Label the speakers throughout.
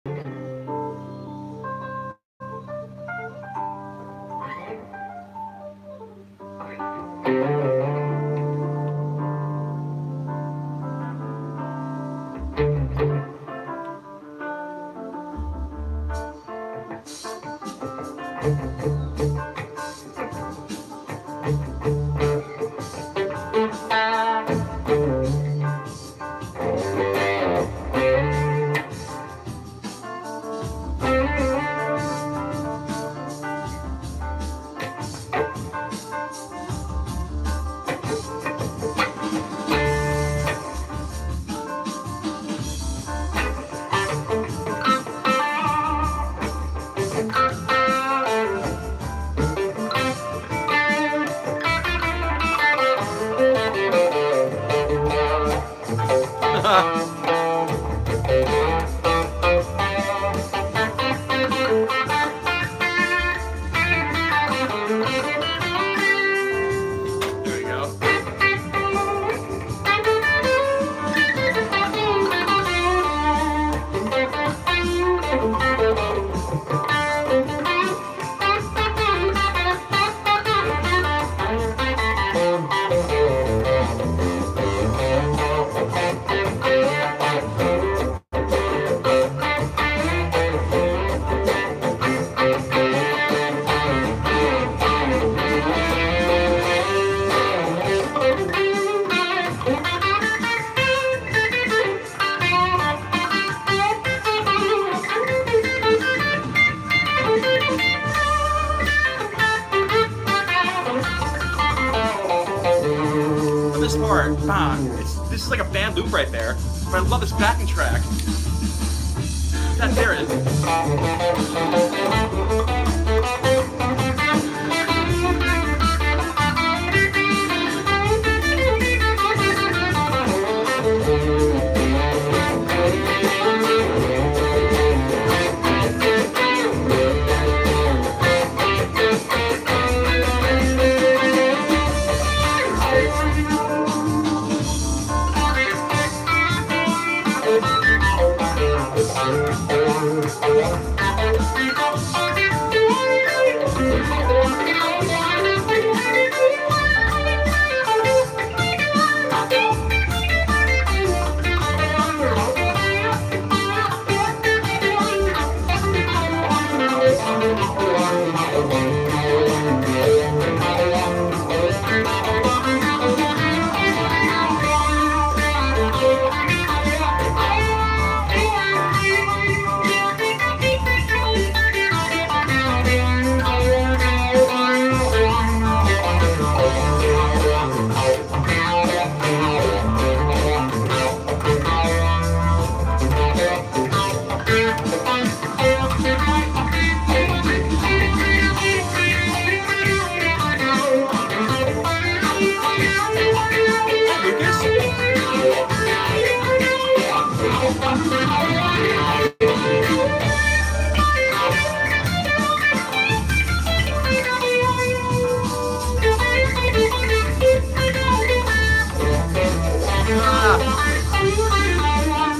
Speaker 1: This part, this is like a band loop right there, but I love this backing track. There it is.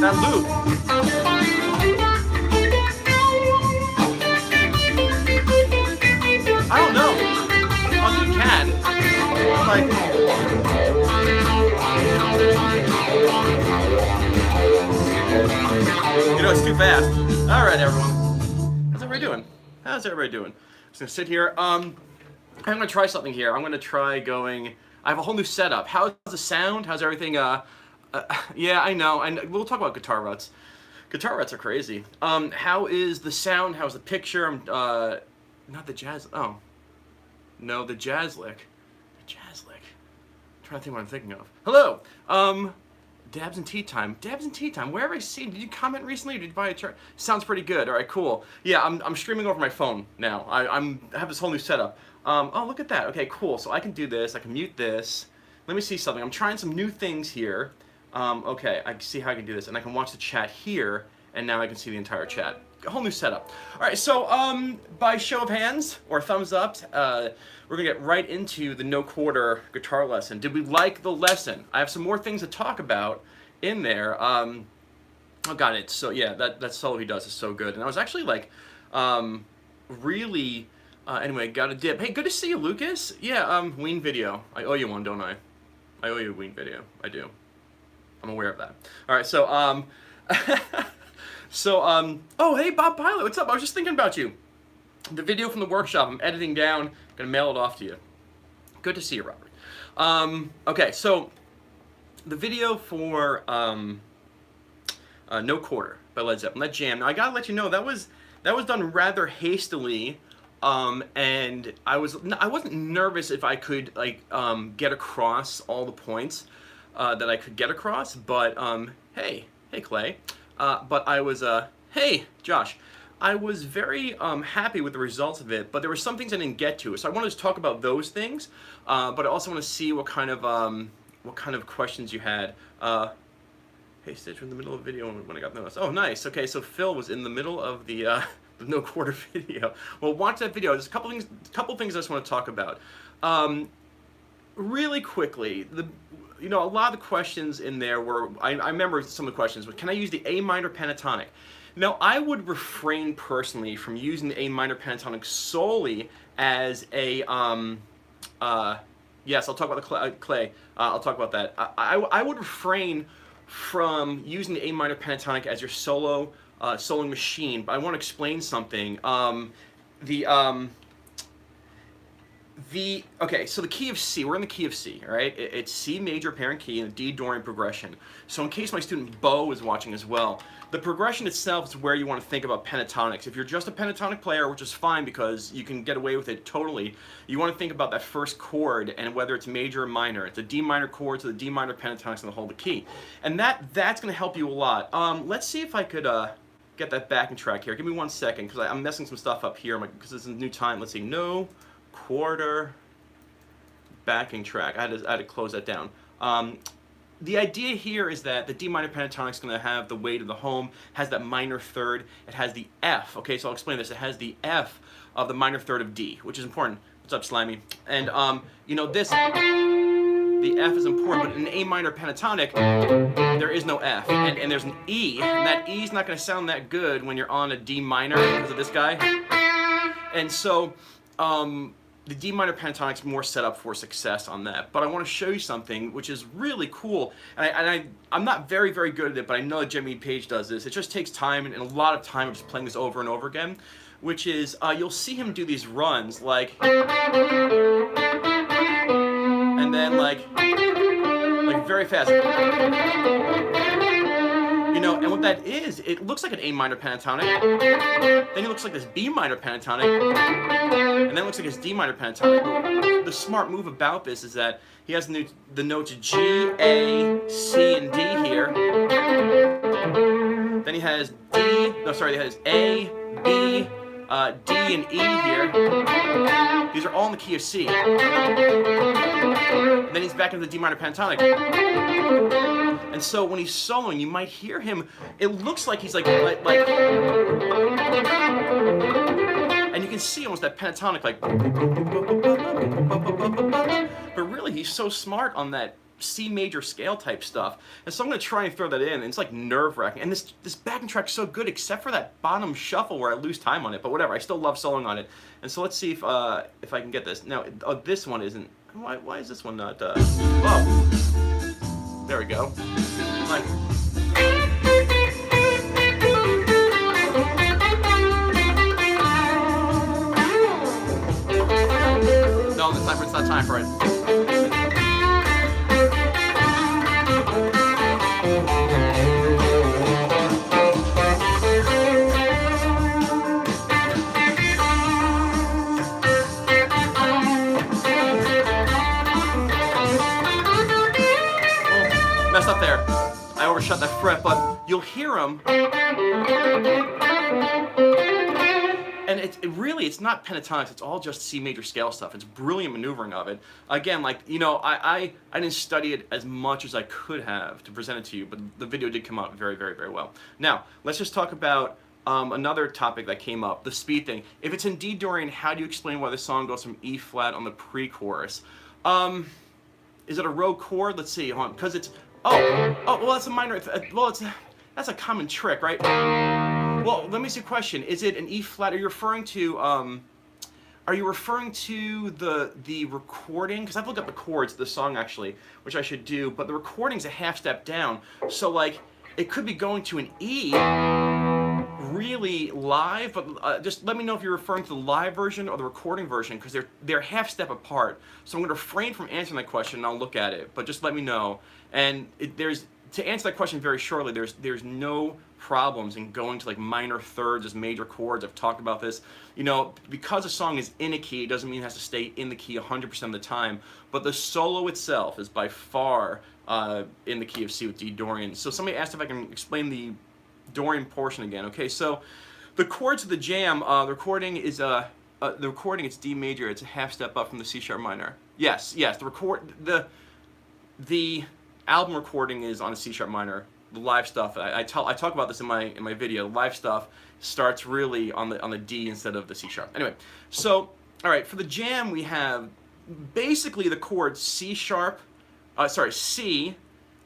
Speaker 1: That loop. I don't know. I think you can. Like, you know, it's too fast. All right, everyone. How's everybody doing? How's everybody doing? I'm just gonna sit here. I'm gonna try something here. I'm gonna try going. I have a whole new setup. How's the sound? How's everything? Yeah, I know. We'll talk about guitar ruts. Guitar ruts are crazy. How is the sound? How's the picture? Not the jazz. Oh, no, the jazz lick. The jazz lick. I'm trying to think what I'm thinking of. Hello. Dabs and Tea Time. Dabs and Tea Time. Where have I seen? Did you comment recently? Did you buy a chart? Sounds pretty good. All right, cool. Yeah, I'm streaming over my phone now. I have this whole new setup. Oh, look at that. Okay, cool. So I can do this. I can mute this. Let me see something. I'm trying some new things here. Okay, I can see how I can do this, and I can watch the chat here, and now I can see the entire chat. A whole new setup. All right, so by show of hands or thumbs up, we're gonna get right into the no quarter guitar lesson. Did we like the lesson? I have some more things to talk about in there. Oh, got it. So yeah, that solo he does is so good. And I was actually like, really. Anyway, got a dip. Hey, good to see you, Lucas. Yeah, Ween video. I owe you one, don't I? I owe you a Ween video. I do. I'm aware of that. All right, so oh hey, Bob Pilot, what's up? I was just thinking about you. The video from the workshop, I'm editing down, gonna mail it off to you. Good to see you, Robert. Okay, so the video for No Quarter by Led Zeppelin, that jam. Now I gotta let you know that was done rather hastily, and I wasn't nervous if I could like get across all the points that I could get across, but hey Clay, but I was hey Josh. I was very happy with the results of it, but there were some things I didn't get to. So I wanted to talk about those things, but I also want to see what kind of questions you had. Hey, Stitch, we're in the middle of the video when I got noticed. Oh, nice. Okay, so Phil was in the middle of the No Quarter video. Well, watch that video. There's a couple things I just want to talk about. Really quickly, a lot of the questions in there were, I remember some of the questions, but can I use the A minor pentatonic? Now, I would refrain personally from using the A minor pentatonic solely as a, yes, I'll talk about the Clay, I'll talk about that. I would refrain from using the A minor pentatonic as your soloing machine, but I want to explain something. Okay, so the key of C, we're in the key of C, all right? It's C major apparent key and a D Dorian progression. So in case my student Bo is watching as well, the progression itself is where you want to think about pentatonics. If you're just a pentatonic player, which is fine because you can get away with it totally, you want to think about that first chord and whether it's major or minor. It's a D minor chord to the D minor pentatonics and the whole of the key. And that's going to help you a lot. Let's see if I could get that backing track here. Give me 1 second because I'm messing some stuff up here because it's a new time. Let's see, No Quarter backing track. I had to close that down. The idea here is that the D minor pentatonic is going to have the weight of the home, has that minor third, it has the F. Okay, so I'll explain this. It has the F of the minor third of D, which is important. What's up, Slimy? And the F is important, but in A minor pentatonic, there is no F, and there's an E, and that E is not going to sound that good when you're on a D minor because of this guy. And so, the D minor pentatonic is more set up for success on that. But I want to show you something which is really cool. And I'm not very, very good at it, but I know that Jimmy Page does this. It just takes time and a lot of time of just playing this over and over again, which is you'll see him do these runs like, and then like very fast. And what that is, it looks like an A minor pentatonic, then it looks like this B minor pentatonic, and then it looks like this D minor pentatonic. The smart move about this is that he has the notes G, A, C, and D here. Then he has he has A, B, D, and E here. These are all in the key of C. And then he's back into the D minor pentatonic. And so when he's soloing, you might hear him, it looks like he's like, and you can see almost that pentatonic, like, but really he's so smart on that C major scale type stuff. And so I'm going to try and throw that in, and it's like nerve-wracking. And this backing track's so good, except for that bottom shuffle where I lose time on it, but whatever, I still love soloing on it. And so let's see if I can get this. Now, this one isn't, why is this one not, oh. There we go. Like, no, it's not time for it. Messed up there. I overshot that fret, but you'll hear them. And it's not pentatonics, it's all just C major scale stuff. It's brilliant maneuvering of it. Again, like, I didn't study it as much as I could have to present it to you, but the video did come out very, very, very well. Now, let's just talk about another topic that came up, the speed thing. If it's in D Dorian, how do you explain why the song goes from E flat on the pre-chorus? Is it a row chord? Let's see, because it's, well, that's a minor, well, that's That's a common trick, right? Well, let me ask you a question. Is it an E flat? Are you referring to the recording? Because I've looked up the chords of the song actually, which I should do, but the recording's a half step down. So like, it could be going to an E really live, but just let me know if you're referring to the live version or the recording version, because they're half step apart. So I'm going to refrain from answering that question and I'll look at it, but just let me know. And to answer that question very shortly, there's no problems in going to like minor thirds as major chords. I've talked about this. You know, because a song is in a key, it doesn't mean it has to stay in the key 100% of the time, but the solo itself is by far in the key of C with D Dorian. So somebody asked if I can explain the Dorian portion again. Okay, so the chords of the jam, the recording it's D major. It's a half step up from the C sharp minor. Yes, the album recording is on a C sharp minor. The live stuff, I talk about this in my video. The live stuff starts really on the D instead of the C sharp. Anyway, so all right, for the jam we have basically the chords C.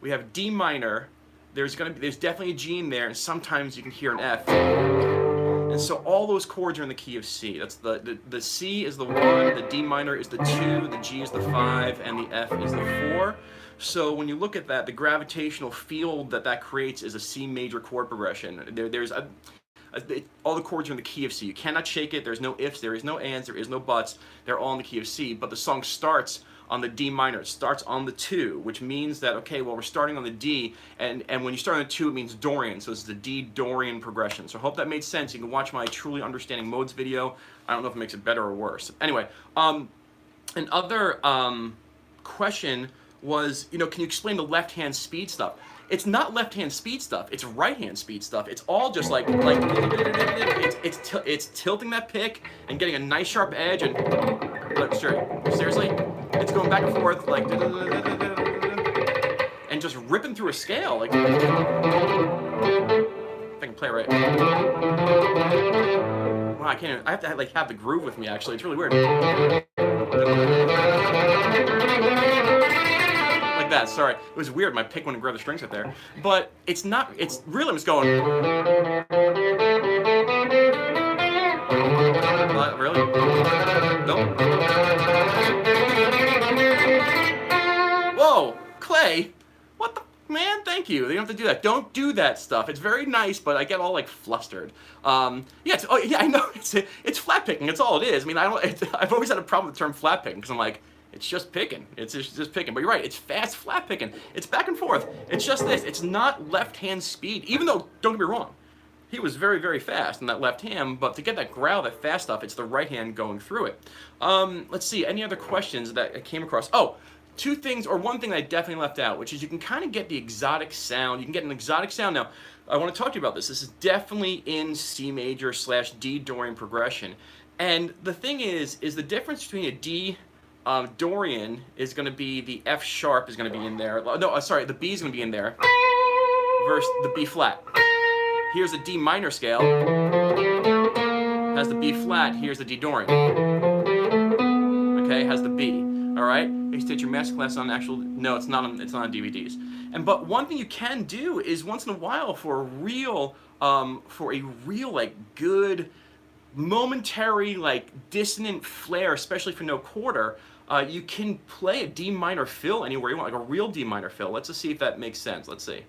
Speaker 1: We have D minor. There's definitely a G in there, and sometimes you can hear an F. And so all those chords are in the key of C. That's the C is the 1, the D minor is the 2, the G is the 5, and the F is the 4. So when you look at that, the gravitational field that creates is a C major chord progression. All the chords are in the key of C. You cannot shake it. There's no ifs, there is no ands, there is no buts. They're all in the key of C. But the song starts on the D minor. It starts on the 2, which means that, okay, well, we're starting on the D, and when you start on the 2, it means Dorian. So it's the D Dorian progression. So I hope that made sense. You can watch my Truly Understanding Modes video. I don't know if it makes it better or worse. Anyway, another question was, you know, can you explain the left-hand speed stuff? It's not left-hand speed stuff. It's right-hand speed stuff. It's all just like it's tilting that pick and getting a nice sharp edge and look, seriously, it's going back and forth like and just ripping through a scale like. If I can play it right. Wow, I can't even, I have to like have the groove with me actually. It's really weird. That. Sorry, it was weird. My pick wouldn't grab the strings up there, but it's not. It's really I'm just going. Really? Nope. Whoa, Clay! What the man? Thank you. You don't have to do that. Don't do that stuff. It's very nice, but I get all like flustered. Yeah. I know. It's flat picking. It's all it is. I mean, I've always had a problem with the term flat picking because I'm like. It's just picking. It's just picking. But you're right. It's fast flat picking. It's back and forth. It's just this. It's not left-hand speed. Even though, don't get me wrong, he was very, very fast in that left hand. But to get that growl, that fast stuff, it's the right hand going through it. Let's see. Any other questions that I came across? Oh, two things, or one thing that I definitely left out, which is you can kind of get the exotic sound. You can get an exotic sound. Now, I want to talk to you about this. This is definitely in C major / D Dorian progression. And the thing is the difference between a D Dorian is going to be the F sharp is going to be in there. No, sorry, the B is going to be in there versus the B flat. Here's the D minor scale. Has the B flat. Here's the D Dorian. Okay, has the B. All right. You can take your Masterclass on actual. No, it's not on DVDs. But one thing you can do is once in a while for a real like good momentary like dissonant flair, especially for no quarter. You can play a D minor fill anywhere you want, like a real D minor fill. Let's just see if that makes sense. Let's see.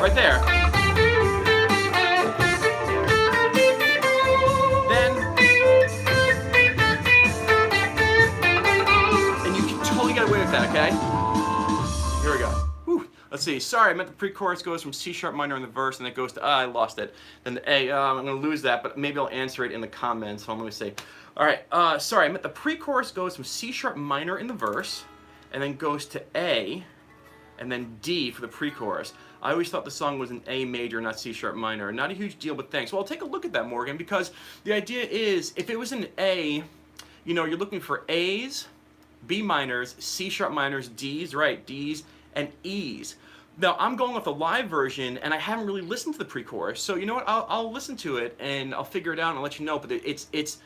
Speaker 1: Right there. Okay, here we go. Whew. Let's see. Sorry, I meant the pre-chorus goes from C sharp minor in the verse, and it goes to I lost it. Then the A. I'm going to lose that, but maybe I'll answer it in the comments. So let me see. All right. Sorry, I meant the pre-chorus goes from C sharp minor in the verse, and then goes to A, and then D for the pre-chorus. I always thought the song was an A major, not C sharp minor. Not a huge deal, but thanks. Well, I'll take a look at that, Morgan, because the idea is if it was an A, you know, you're looking for A's, B minors, C sharp minors, D's, right, D's, and E's. Now I'm going with the live version, and I haven't really listened to the pre-chorus. So you know what? I'll listen to it and I'll figure it out and I'll let you know. But it's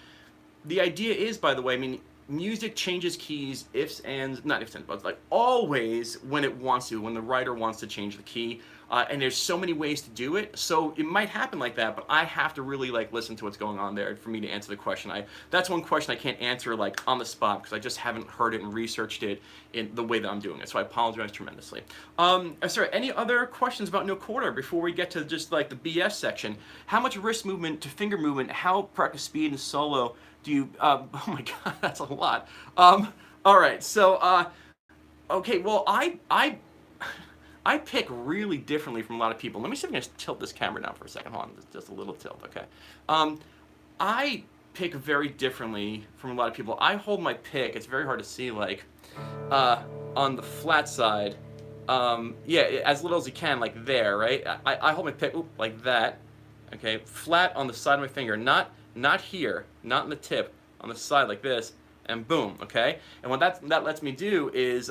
Speaker 1: the idea is, by the way, I mean, music changes keys, ifs, ands, not ifs, ands, but like always when it wants to, when the writer wants to change the key. And there's so many ways to do it, so it might happen like that, but I have to really like listen to what's going on there for me to answer the question. That's one question I can't answer like on the spot because I just haven't heard it and researched it in the way that I'm doing it, so I apologize tremendously. Sorry, any other questions about no quarter before we get to just like the BS section? How much wrist movement to finger movement, how practice speed and solo do you, oh my god, that's a lot. All right, so, okay, well, I pick really differently from a lot of people. Let me see if I can just tilt this camera down for a second. Hold on, just a little tilt, okay. I pick very differently from a lot of people. I hold my pick, it's very hard to see, like, on the flat side, yeah, as little as you can, like there, right? I hold my pick, like that, okay, flat on the side of my finger, not here, not in the tip, on the side like this, and boom, okay? And what that lets me do is,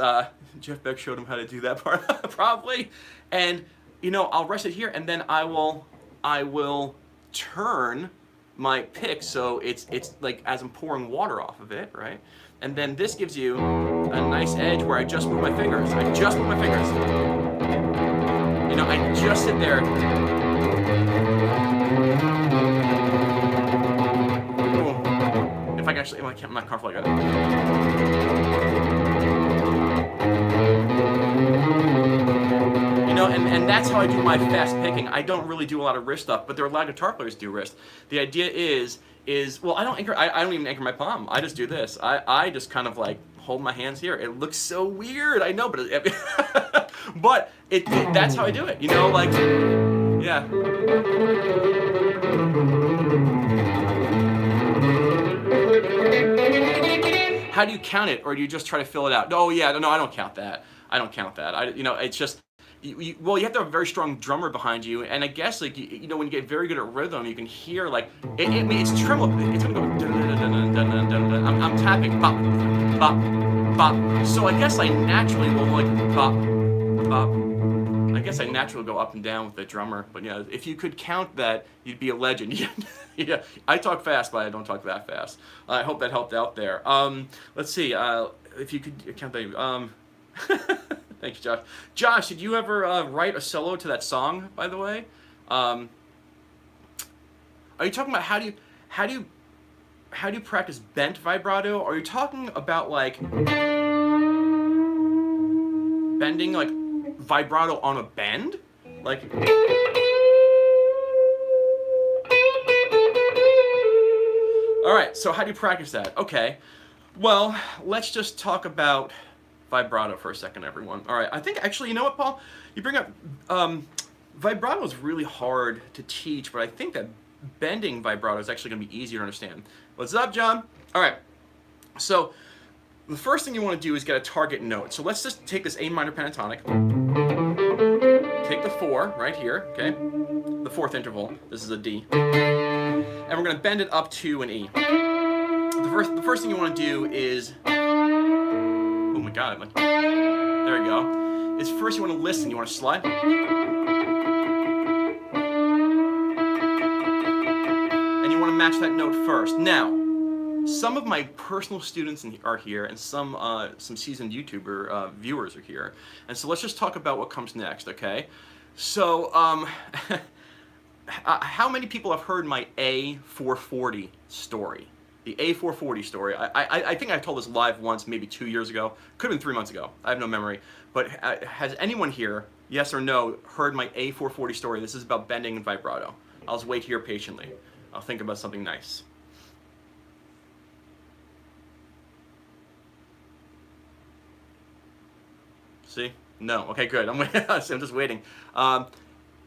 Speaker 1: Jeff Beck showed him how to do that part, probably, and, you know, I'll rest it here, and then I will turn my pick so it's like as I'm pouring water off of it, right? And then this gives you a nice edge where I just move my fingers. I just move my fingers. You know, I just sit there. If I can actually, I'm not comfortable like that. You know, and that's how I do my fast picking. I don't really do a lot of wrist stuff, but there are a lot of guitar players who do wrist. The idea is well, I don't even anchor my palm. I just do this. I just kind of like hold my hands here. It looks so weird, I know, but but that's how I do it. You know, like, yeah. How do you count it, or do you just try to fill it out? Oh yeah, no, I don't count that. I don't count that. You know, it's just, well, you have to have a very strong drummer behind you, and I guess like you know, when you get very good at rhythm, you can hear like it's tremolo. It's gonna go. I'm tapping, bop, bop, bop. So I guess I naturally will like bop, bop. I guess I naturally go up and down with the drummer, but yeah, if you could count that, you'd be a legend. Yeah, I talk fast, but I don't talk that fast. I hope that helped out there. Let's see, if you could count that. Thanks, Josh. Josh, did you ever write a solo to that song, by the way? Are you talking about how do you practice bent vibrato? Or are you talking about like bending like vibrato on a bend? Like, all right, so how do you practice that? Okay, well, let's just talk about vibrato for a second, everyone. All right, I think actually, you know what, Paul? You bring up, vibrato is really hard to teach, but I think that bending vibrato is actually gonna be easier to understand. What's up, John? All right, so the first thing you wanna do is get a target note. So let's just take this A minor pentatonic, take the 4 right here, okay? The 4th interval, this is a D. And we're gonna bend it up to an E. The first thing you wanna do is, oh my god, like, there you go. Is first you wanna listen, you wanna slide. And you wanna match that note first. Now, some of my personal students are here, and some seasoned YouTuber viewers are here. And so let's just talk about what comes next, okay? So, how many people have heard my A440 story? The A440 story. I think I told this live once, maybe 2 years ago. Could have been 3 months ago. I have no memory. But has anyone here, yes or no, heard my A440 story? This is about bending and vibrato. I'll just wait here patiently. I'll think about something nice. See? No. Okay, good. I'm just waiting.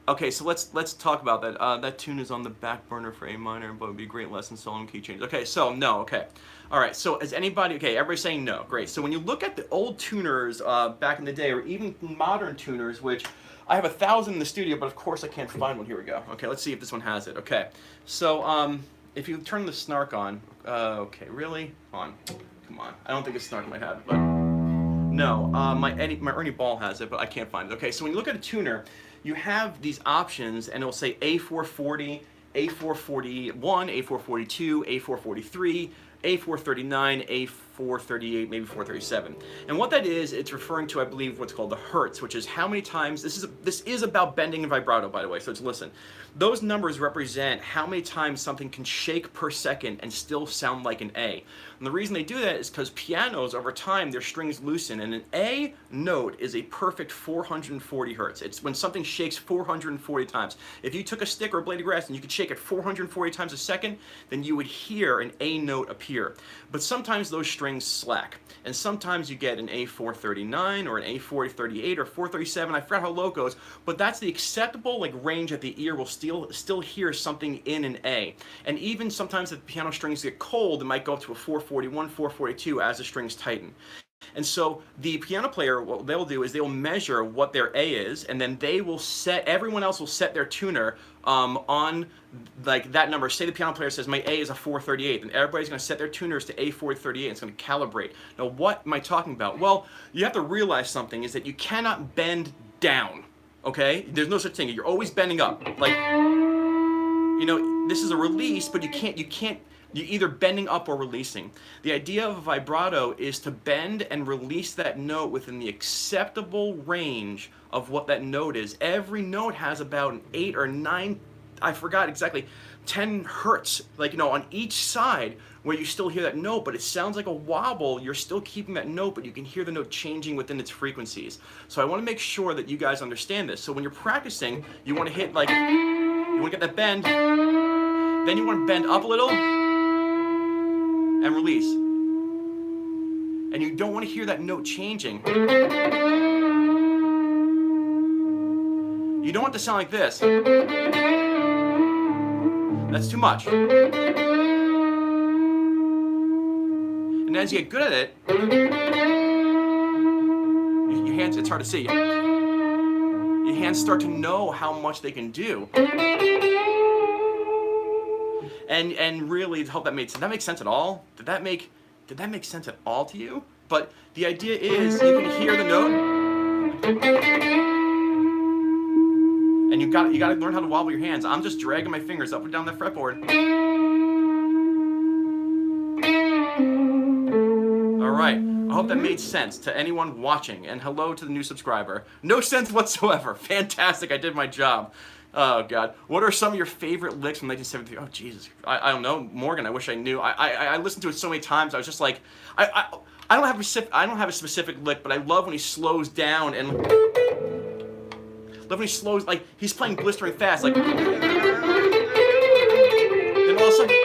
Speaker 1: Okay, so let's talk about that. That tune is on the back burner for A minor, but it would be a great lesson solo and key change. Okay, so no. Okay, all right. So is anybody okay? Everybody's saying no. Great. So when you look at the old tuners back in the day, or even modern tuners, which I have 1,000 in the studio, but of course I can't find one. Here we go. Okay, let's see if this one has it. Okay, so if you turn the snark on, okay, really? Come on. I don't think the snark might have it, but. No, my Ernie Ball has it, but I can't find it. Okay, so when you look at a tuner, you have these options, and it'll say A440, A441, A442, A443, A439, A438, maybe 437. And what that is, it's referring to, I believe, what's called the hertz, which is how many times, this is about bending and vibrato, by the way, so listen. Those numbers represent how many times something can shake per second and still sound like an A. And the reason they do that is because pianos, over time, their strings loosen, and an A note is a perfect 440 hertz. It's when something shakes 440 times. If you took a stick or a blade of grass and you could shake it 440 times a second, then you would hear an A note appear. But sometimes those strings slack, and sometimes you get an A439 or an A438 or 437. I forgot how low it goes, but that's the acceptable range that the ear will still hear something in an A. And even sometimes if the piano strings get cold, it might go up to a 441, 442 as the strings tighten. And so the piano player, what they'll do is they'll measure what their A is, and then they will set, everyone else will set their tuner on that number. Say the piano player says my A is a 438, and everybody's going to set their tuners to A438, and it's going to calibrate. Now what am I talking about? Well, you have to realize something is that you cannot bend down, okay? There's no such thing. You're always bending up. This is a release, but you're either bending up or releasing. The idea of a vibrato is to bend and release that note within the acceptable range of what that note is. Every note has about an 8 or 9, I forgot exactly, 10 hertz, on each side where you still hear that note, but it sounds like a wobble. You're still keeping that note, but you can hear the note changing within its frequencies. So I want to make sure that you guys understand this. So when you're practicing, you want to hit you want to get that bend, then you want to bend up a little, and release. And you don't want to hear that note changing. You don't want it to sound like this. That's too much. And as you get good at it, your hands, it's hard to see. Your hands start to know how much they can do. And really hope that made sense. Did that make sense at all? Did that make sense at all to you? But the idea is you can hear the note, and you got to learn how to wobble your hands. I'm just dragging my fingers up and down the fretboard. All right. I hope that made sense to anyone watching, and hello to the new subscriber. No sense whatsoever. Fantastic. I did my job. Oh, God. What are some of your favorite licks from 1973? Oh, Jesus. I don't know. Morgan, I wish I knew. I listened to it so many times. I was just like, I don't have a specific lick, but I love when he slows down and love when he slows, he's playing blistering fast, then all of a sudden,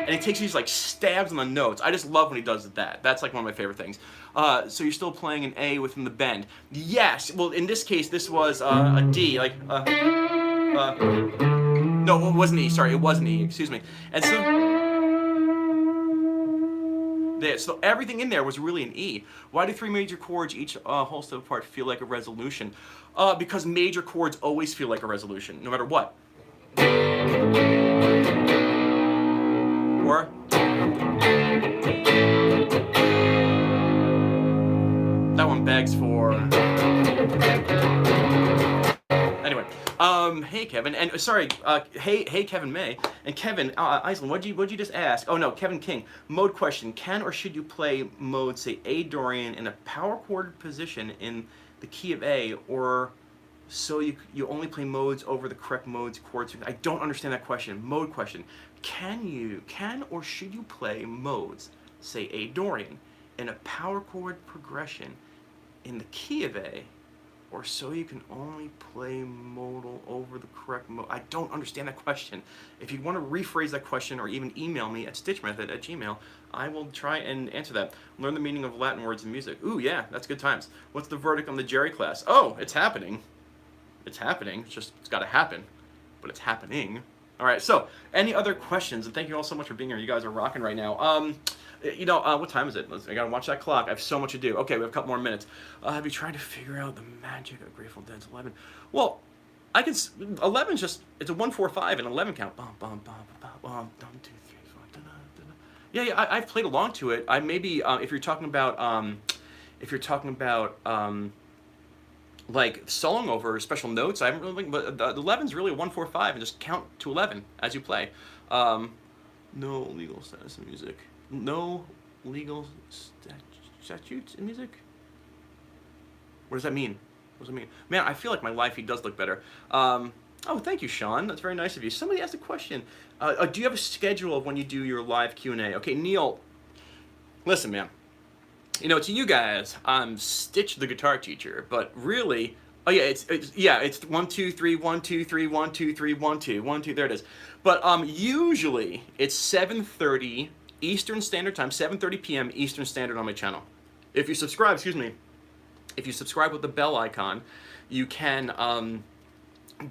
Speaker 1: and he takes these stabs on the notes. I just love when he does that. That's one of my favorite things. So you're still playing an A within the bend. Yes. Well, in this case, this was a D. No, it wasn't E. Sorry, it wasn't E. Excuse me. And so everything in there was really an E. Why do 3 major chords, each whole step apart, feel like a resolution? Because major chords always feel like a resolution, no matter what. Or that one begs for. Anyway, hey Kevin, and sorry, hey Kevin May, and Kevin Iceland, what'd you just ask? Oh no, Kevin King. Mode question: can or should you play mode, say A Dorian, in a power chord position in the key of A, or so you only play modes over the correct modes chords? I don't understand that question. Mode question: can or should you play modes, say A Dorian, in a power chord progression in the key of A, or so you can only play modal over the correct mode? I don't understand that question. If you want to rephrase that question or even email me at StichMethod@gmail.com, I will try and answer that. Learn the meaning of Latin words in music. Ooh, yeah, that's good times. What's the verdict on the Jerry class? Oh, it's happening. It's happening. It's got to happen, but it's happening. All right, so any other questions? And thank you all so much for being here. You guys are rocking right now. What time is it? I gotta watch that clock. I have so much to do. Okay, we have a couple more minutes. Have you tried to figure out the magic of Grateful Dead's 11? Well, 11's just, it's a 1, 4, 5 and 11 count. Bum, bum, bum, bum, bum, 1, 2, 3, 4, da, da, da, da. Yeah, yeah, I've played along to it. I maybe if you're talking about like song over special notes, I haven't really. But the 11's really 1 4 5, and just count to 11 as you play. Um, no legal status in music. No legal statutes in music. What does that mean? What does it mean? Man, I feel like my live feed does look better. Oh, thank you, Sean. That's very nice of you. Somebody asked a question. Do you have a schedule of when you do your live Q&A? Okay, Neil, listen, man. You know, to you guys, I'm Stitch the guitar teacher, but really, oh yeah, it's 1 2 3 1 2 3 1 2 3 1 2 1 2. There it is. But usually it's 7:30 Eastern Standard Time, 7:30 p.m. Eastern Standard on my channel. If you subscribe, excuse me, if you subscribe with the bell icon, you can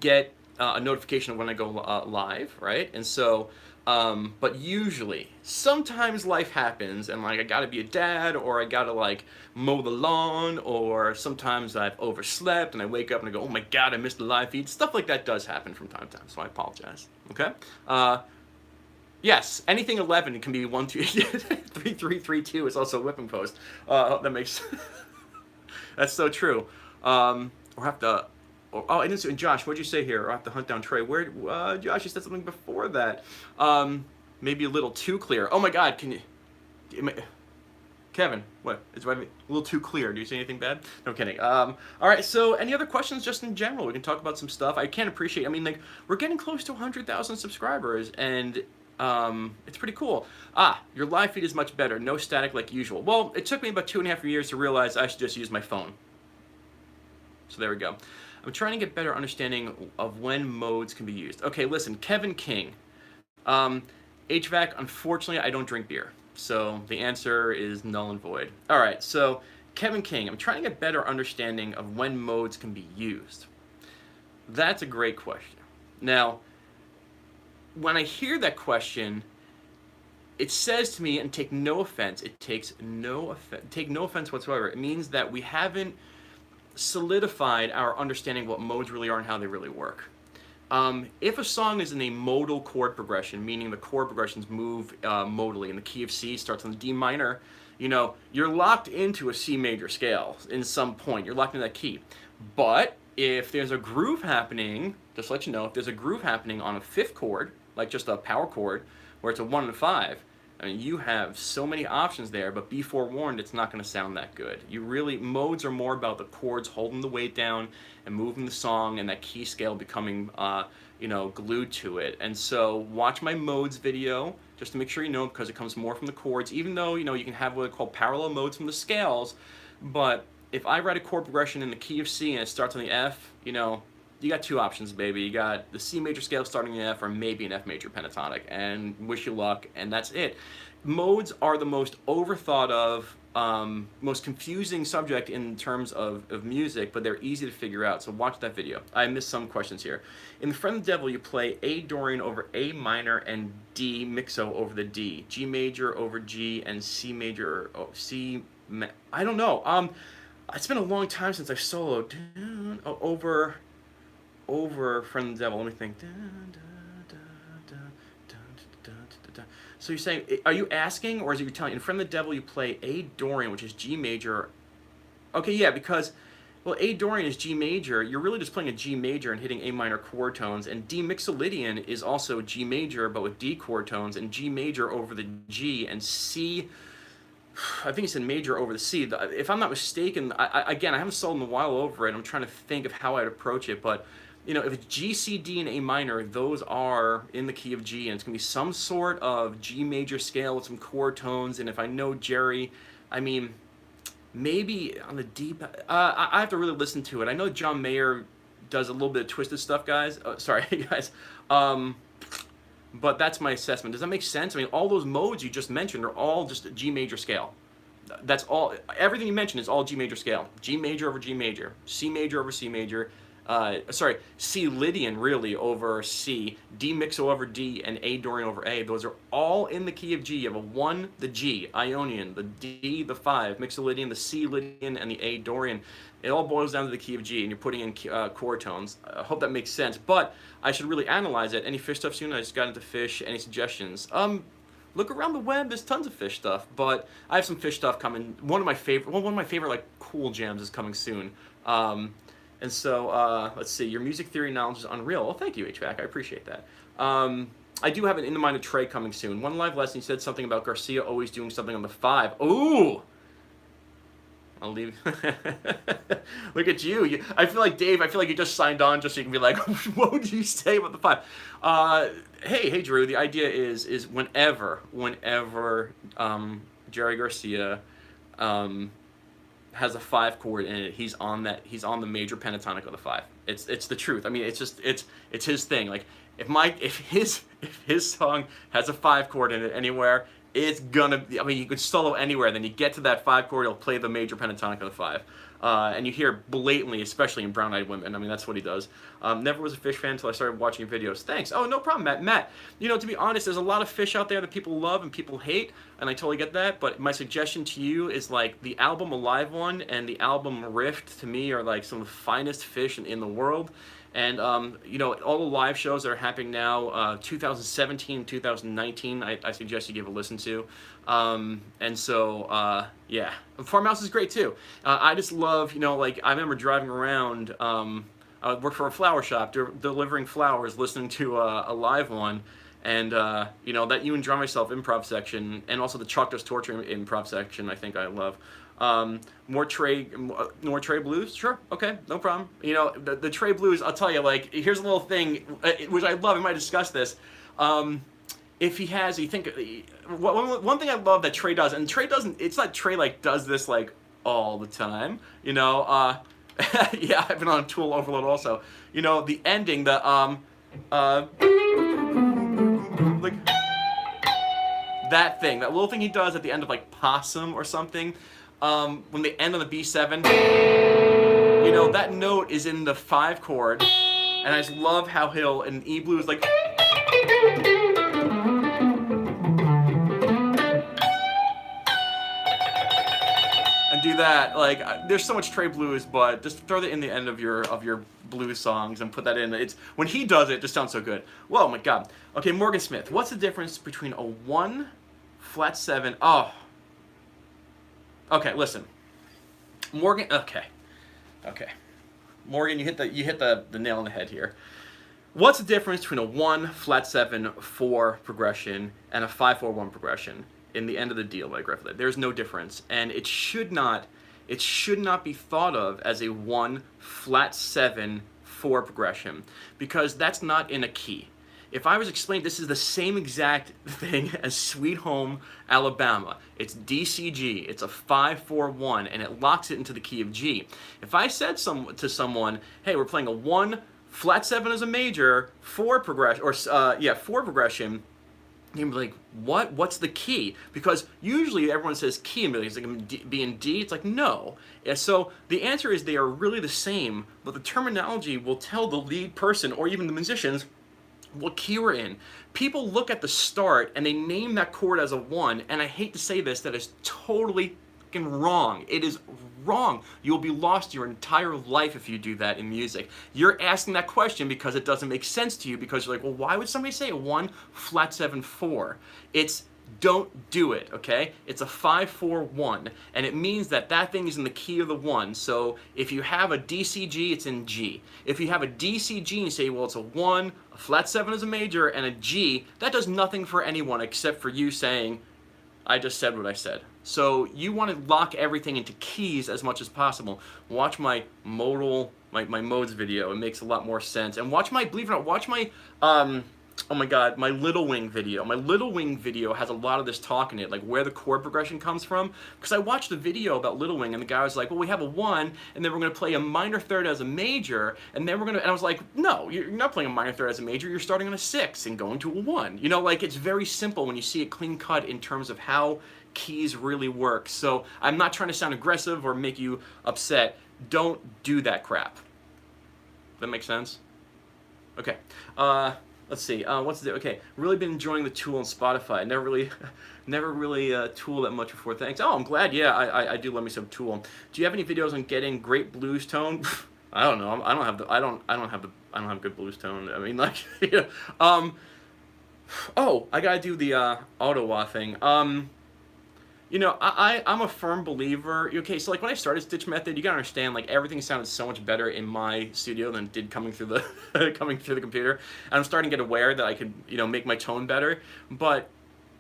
Speaker 1: get a notification of when I go live, right? And so, but usually, sometimes life happens, and like I gotta be a dad, or I gotta like mow the lawn, or sometimes I've overslept and I wake up and I go, oh my god, I missed the live feed. Stuff like that does happen from time to time, so I apologize. Okay. Yes, anything 11 can be 1 2 3 3 3 2 is also a whipping post. That makes that's so true. Or have to. Oh, and Josh, what'd you say here? I'll have to hunt down Trey. Where, Josh, you said something before that. Maybe a little too clear. Oh my God, can you, Kevin, what? It's a little too clear. Do you say anything bad? No, I'm kidding. All right, so any other questions just in general? We can talk about some stuff. I can't appreciate, I mean, like, we're getting close to 100,000 subscribers, and it's pretty cool. Your live feed is much better. No static like usual. Well, it took me about 2.5 years to realize I should just use my phone. So there we go. I'm trying to get better understanding of when modes can be used. Okay, listen, Kevin King. HVAC, unfortunately, I don't drink beer. So the answer is null and void. All right, so Kevin King, I'm trying to get better understanding of when modes can be used. That's a great question. Now, when I hear that question, it says to me, and take no offense, take no offense whatsoever. It means that we haven't solidified our understanding of what modes really are and how they really work. If a song is in a modal chord progression, meaning the chord progressions move modally, and the key of C starts on the D minor, you know, you're locked into a C major scale in some point. You're locked into that key. But if there's a groove happening, just to let you know, if there's a groove happening on a fifth chord, like just a power chord, where it's a 1 and 5, I mean, you have so many options there, but be forewarned, it's not going to sound that good. Modes are more about the chords holding the weight down and moving the song, and that key scale becoming, glued to it. And so watch my modes video just to make sure you know, because it comes more from the chords, even though, you can have what are called parallel modes from the scales. But if I write a chord progression in the key of C and it starts on the F, you got two options, baby. You got the C major scale starting in F, or maybe an F major pentatonic, and wish you luck, and that's it. Modes are the most overthought of, most confusing subject in terms of music, but they're easy to figure out, so watch that video. I missed some questions here. In The Friend of the Devil, you play A Dorian over A minor and D mixo over the D, G major over G, and C major, I don't know. It's been a long time since I soloed over Friend of the Devil. Let me think. So you're saying, are you asking, or is it you telling? In Friend of the Devil, you play A Dorian, which is G major. Okay, yeah, because, well, A Dorian is G major. You're really just playing a G major and hitting A minor chord tones. And D Mixolydian is also G major, but with D chord tones, and G major over the G, and C, I think he said major over the C. If I'm not mistaken, again, I haven't soloed in a while over it. I'm trying to think of how I'd approach it, but if it's G, C, D, and A minor, those are in the key of G, and it's going to be some sort of G major scale with some chord tones. And if I know Jerry, I mean, maybe on the D, I have to really listen to it. I know John Mayer does a little bit of twisted stuff, guys. Sorry, guys. But that's my assessment. Does that make sense? I mean, all those modes you just mentioned are all just G major scale. That's all. Everything you mentioned is all G major scale. G major over G major. C major over C major. C Lydian really over C, D mixo over D, and A Dorian over A. Those are all in the key of G. You have a 1, the G, Ionian, the D, the 5, Mixolydian, the C Lydian, and the A Dorian. It all boils down to the key of G, and you're putting in chord tones. I hope that makes sense, but I should really analyze it. Any Phish stuff soon? I just got into Phish. Any suggestions? look around the web. There's tons of Phish stuff, but I have some Phish stuff coming. One of my favorite like cool jams is coming soon. And so let's see. Your music theory knowledge is unreal. Well, thank you, HVAC. I appreciate that. I do have an In the Mind of Trey coming soon. One live lesson, you said something about Garcia always doing something on the 5. Ooh! I'll leave. Look at you. I feel like Dave. I feel like you just signed on just so you can be like, what would you say about the 5? Hey, Drew. The idea is whenever Jerry Garcia has a 5 chord in it, he's on the major pentatonic of the 5. It's the truth. I mean, it's his thing. Like if his song has a 5 chord in it anywhere, it's gonna. I mean, you could solo anywhere. Then you get to that 5 chord, he'll play the major pentatonic of the 5, and you hear blatantly, especially in Brown Eyed Women. I mean, that's what he does. Never was a Phish fan until I started watching videos. Thanks. Oh, no problem, Matt. Matt, you know, to be honest, there's a lot of Phish out there that people love and people hate, and I totally get that. But my suggestion to you is like the album Alive One and the album Rift to me are like some of the finest Phish in the world. And, you know, all the live shows that are happening now, 2017, 2019, I suggest you give a listen to. And so, yeah. Farmhouse is great, too. I just love, you know, like, I remember driving around, I worked for a flower shop, delivering flowers, listening to a live one. And, you know, that You and Draw Myself improv section, and also the Chalk Dust Torture improv section, I think I love. More Trey blues, sure, okay, no problem. You know, the Trey blues, I'll tell you, like, here's a little thing which I love. We might discuss this. If he has, one thing I love that Trey does, and Trey doesn't. It's not Trey like does this like all the time. You know, yeah, I've been on Tool Overload also. You know, the ending, the like that thing, that little thing he does at the end of like Possum or something. When they end on the B7, you know, that note is in the 5 chord, and I just love how he'll, in E blues, like, and do that. Like, there's so much Trey blues, but just throw that in the end of your blues songs and put that in. It's when he does it, it just sounds so good. Whoa, my God. Okay, Morgan Smith. What's the difference between a 1 flat 7? Oh. Okay, listen, Morgan. Okay, Morgan, you hit the nail on the head here. What's the difference between a 1 flat 7 4 progression and a 5 4 1 progression in the end of the deal by Griffith? There's no difference, and it should not be thought of as a 1 flat 7 4 progression, because that's not in a key. If I was explaining, this is the same exact thing as Sweet Home Alabama. It's DCG, it's a 5-4-1, and it locks it into the key of G. If I said to someone, hey, we're playing a 1 flat 7 as a major, 4 progression, or 4 progression, you'd be like, what? What's the key? Because usually everyone says key immediately. It's like B and D. It's like, no. Yeah, so the answer is they are really the same, but the terminology will tell the lead person or even the musicians what key we're in. People look at the start and they name that chord as a 1, and I hate to say this, that is totally fucking wrong. It is wrong. You'll be lost your entire life if you do that in music. You're asking that question because it doesn't make sense to you, because you're like, well, why would somebody say a 1 flat 7 4? It's don't do it, okay? It's a 5-4-1, and it means that thing is in the key of the 1. So if you have a DCG, it's in G. If you have a DCG and you say, well, it's a 1, a flat 7 is a major, and a G, that does nothing for anyone except for you saying, I just said what I said. So you want to lock everything into keys as much as possible. Watch my modal, my modes video. It makes a lot more sense. And watch my, believe it or not, watch my, oh my God, my Little Wing video. My Little Wing video has a lot of this talk in it, like where the chord progression comes from. Because I watched the video about Little Wing, and the guy was like, well, we have a 1, and then we're going to play a minor third as a major, and then we're going to, and I was like, no, you're not playing a minor third as a major, you're starting on a 6 and going to a 1. You know, like, it's very simple when you see it clean cut in terms of how keys really work. So I'm not trying to sound aggressive or make you upset. Don't do that crap. Does that make sense? Okay. Let's see. What's the okay? Really been enjoying the Tool on Spotify. Never really Tool that much before. Thanks. Oh, I'm glad. Yeah, I do love me some Tool. Do you have any videos on getting great blues tone? I don't know. I don't have good blues tone. I mean, like, you know, Oh, I gotta do the auto thing. You know, I'm a firm believer. Okay, so like when I started StichMethod, you gotta understand like everything sounded so much better in my studio than it did coming through the coming through the computer. And I'm starting to get aware that I could, you know, make my tone better. But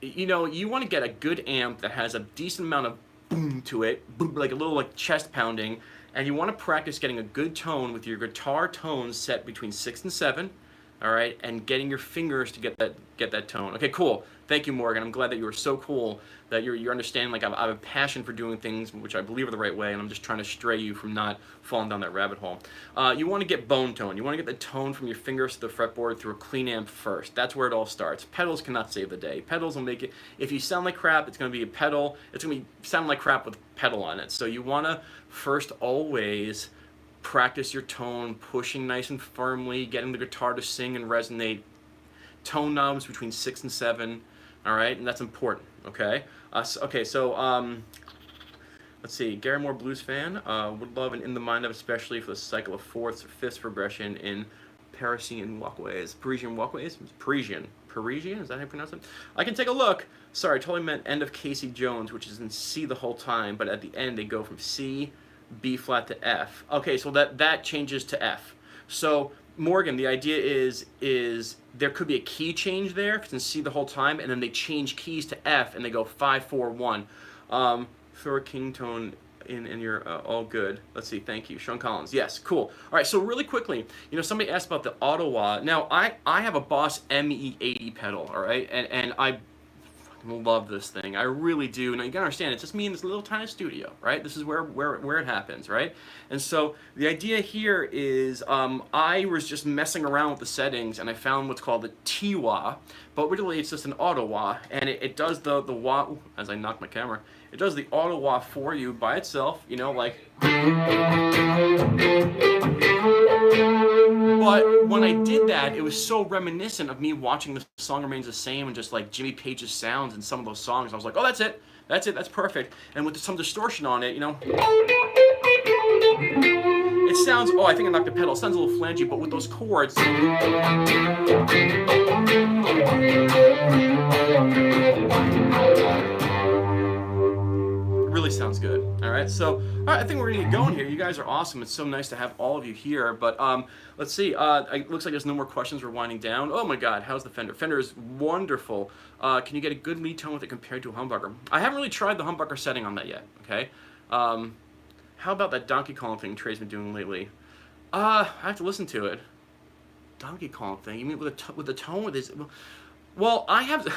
Speaker 1: you know, you want to get a good amp that has a decent amount of boom to it, boom, like a little like chest pounding, and you want to practice getting a good tone with your guitar tones set between 6 and 7. All right, and getting your fingers to get that tone. Okay, cool. Thank you, Morgan. I'm glad that you were so cool that you're understanding. Like I have a passion for doing things which I believe are the right way, and I'm just trying to stray you from not falling down that rabbit hole. You want to get bone tone. You want to get the tone from your fingers to the fretboard through a clean amp first. That's where it all starts. Pedals cannot save the day. Pedals will make it. If you sound like crap, it's going to be a pedal. It's going to be sound like crap with pedal on it. So you want to first always practice your tone, pushing nice and firmly, getting the guitar to sing and resonate. Tone knobs between 6 and 7, all right, and that's important. Okay. Let's see. Gary Moore blues fan would love an in the mind of, especially for the cycle of fourths or fifths progression in Parisian walkways. Parisian walkways. Parisian. Is that how you pronounce it? I can take a look. Sorry, I totally meant end of Casey Jones, which is in C the whole time, but at the end they go from C, B flat to F. Okay, so that changes to F. So Morgan, the idea is there could be a key change there if it's in C the whole time, and then they change keys to F and they go 5, 4, 1. Throw a king tone in and you're all good. Let's see. Thank you, Sean Collins. Yes, cool. All right. So really quickly, you know, somebody asked about the Ottawa. Now I have a Boss ME80 pedal. All right, and I love this thing. I really do. Now you gotta understand, it's just me in this little tiny studio, right? This is where it happens, right? And so the idea here is I was just messing around with the settings and I found what's called the T-wah, but really it's just an auto wah, and it does the wah. Ooh, as I knock my camera, it does the auto wah for you by itself, you know, like. But when I did that, it was so reminiscent of me watching The Song Remains the Same and just like Jimmy Page's sounds in some of those songs. I was like, oh, that's it, that's perfect. And with some distortion on it, you know, it sounds, oh, I think I knocked the pedal. It sounds a little flangy, but with those chords, really sounds good. All right, so all right, I think we're gonna get going here. You guys are awesome. It's so nice to have all of you here. But let's see. It looks like there's no more questions. We're winding down. Oh my God, how's the Fender? Fender is wonderful. Can you get a good lead tone with it compared to a humbucker? I haven't really tried the humbucker setting on that yet. Okay. How about that Donkey Kong thing Trey's been doing lately? I have to listen to it. Donkey Kong thing? You mean with the tone with his? Well, I have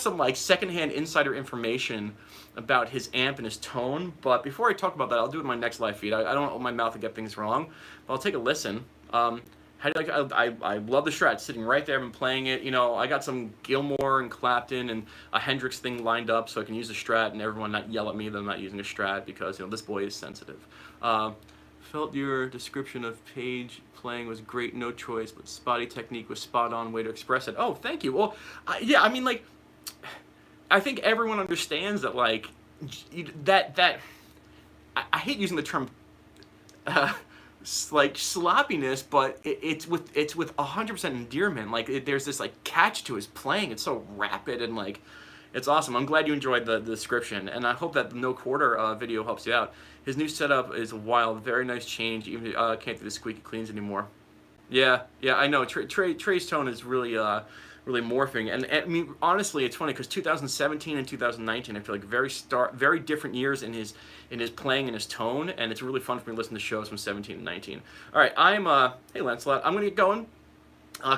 Speaker 1: some like secondhand insider information about his amp and his tone, but before I talk about that, I'll do it in my next live feed. I don't open my mouth to get things wrong, but I'll take a listen. How do you like? I love the Strat, sitting right there. I've been playing it. You know, I got some Gilmour and Clapton and a Hendrix thing lined up so I can use the Strat and everyone not yell at me that I'm not using a Strat because, you know, this boy is sensitive. Felt your description of Page playing was great, no choice, but spotty technique was spot on way to express it. Oh, thank you. Well, yeah, I mean, like, I think everyone understands that, like, I hate using the term, like sloppiness, but it's with 100% endearment. Like, there's this like catch to his playing. It's so rapid and like, it's awesome. I'm glad you enjoyed the description, and I hope that the No Quarter video helps you out. His new setup is wild, very nice change. Even can't do the squeaky cleans anymore. Yeah, I know. Trey's tone is really really morphing, and I mean, honestly, it's funny because 2017 and 2019 I feel like very different years in his playing and his tone, and it's really fun for me to listen to shows from 17 and 19. All right, hey Lancelot, I'm gonna get going.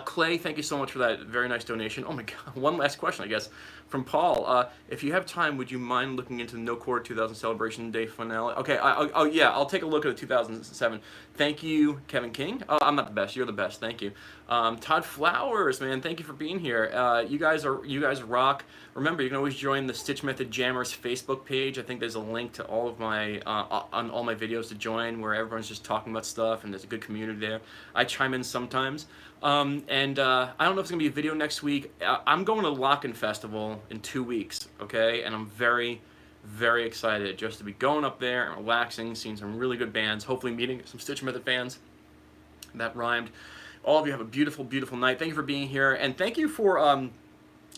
Speaker 1: Clay, thank you so much for that very nice donation. Oh my God, one last question, I guess, from Paul. If you have time, would you mind looking into No Chord 2000 Celebration Day finale? Okay, yeah, I'll take a look at the 2007. Thank you, Kevin King. Oh, I'm not the best. You're the best. Thank you. Todd Flowers, man, thank you for being here. You guys rock. Remember, you can always join the StichMethod Jammers Facebook page. I think there's a link to all of my on all my videos to join, where everyone's just talking about stuff, and there's a good community there. I chime in sometimes. I don't know if it's gonna be a video next week. I'm going to Lock-In Festival in 2 weeks, okay? And I'm very, very excited just to be going up there and relaxing, seeing some really good bands, hopefully meeting some StichMethod fans. That rhymed. All of you have a beautiful, beautiful night. Thank you for being here, and thank you for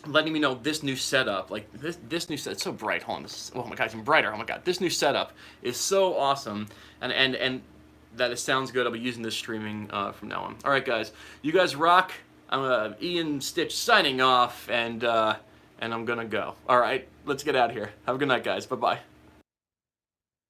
Speaker 1: letting me know this new setup. Like this new set, it's so bright. Hold on, oh my god, it's even brighter. Oh my god, this new setup is so awesome, and that it sounds good. I'll be using this streaming from now on. All right, guys, you guys rock. I'm Ian Stitch signing off, and I'm gonna go. All right, let's get out of here. Have a good night, guys. Bye bye.